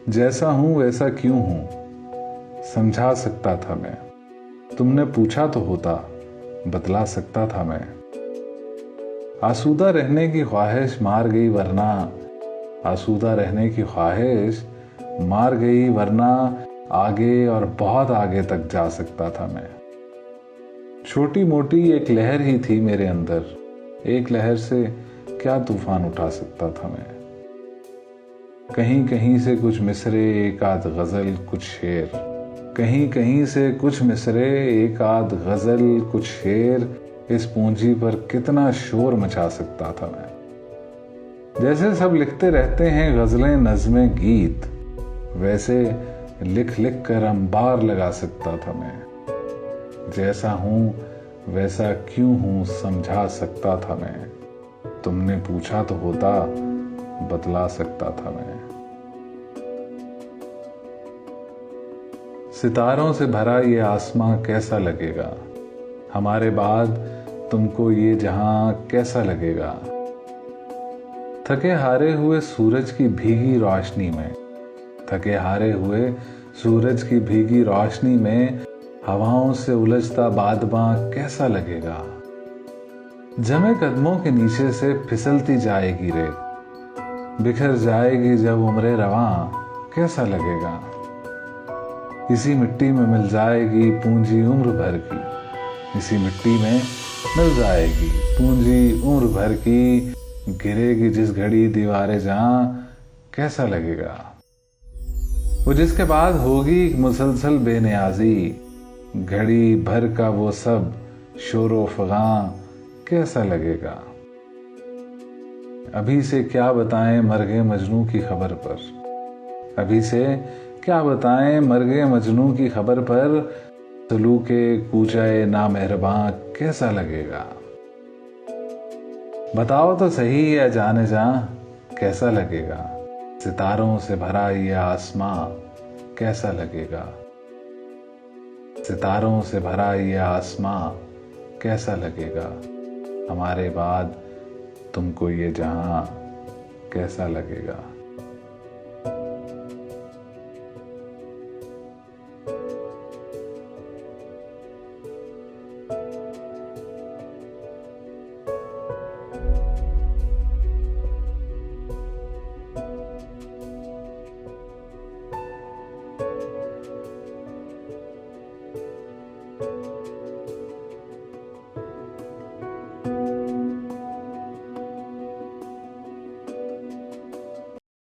जैसा हूं वैसा क्यों हूं समझा सकता था मैं। तुमने पूछा तो होता बतला सकता था मैं। आसूदा रहने की ख्वाहिश मार गई वरना, आसूदा रहने की ख्वाहिश मार गई वरना आगे और बहुत आगे तक जा सकता था मैं। छोटी मोटी एक लहर ही थी मेरे अंदर, एक लहर से क्या तूफान उठा सकता था मैं। कहीं कहीं से कुछ मिसरे एक आध गजल कुछ शेर, कहीं कहीं से कुछ मिसरे एक आध गजल कुछ शेर, इस पूंजी पर कितना शोर मचा सकता था मैं। जैसे सब लिखते रहते हैं गजलें नज़्में गीत, वैसे लिख लिख कर अंबार लगा सकता था मैं। जैसा हूं वैसा क्यों हूं समझा सकता था मैं। तुमने पूछा तो होता बतला सकता था मैं। सितारों से भरा ये आसमां कैसा लगेगा, हमारे बाद तुमको ये जहां कैसा लगेगा। थके हारे हुए सूरज की भीगी रोशनी में, थके हारे हुए सूरज की भीगी रोशनी में हवाओं से उलझता बादबां कैसा लगेगा। जमे कदमों के नीचे से फिसलती जाएगी रेत, बिखर जाएगी जब उम्रे रवां कैसा लगेगा। इसी मिट्टी में मिल जाएगी पूंजी उम्र भर की, इसी मिट्टी में मिल जाएगी पूंजी उम्र भर की, गिरेगी जिस घड़ी दीवारें जहां कैसा लगेगा। वो जिसके बाद होगी एक मुसलसल बेनियाजी, घड़ी भर का वो सब शोरो फगां कैसा लगेगा। अभी से क्या बताएं मरगे मजनू की खबर पर, अभी से क्या बताएं मरगे मजनू की खबर पर, सलूके कूचाए ना मेहरबान कैसा लगेगा। बताओ तो सही है जाने जा कैसा लगेगा, सितारों से भरा ये आसमां कैसा लगेगा। सितारों से भरा ये आसमां कैसा लगेगा, हमारे बाद तुमको ये जहां कैसा लगेगा।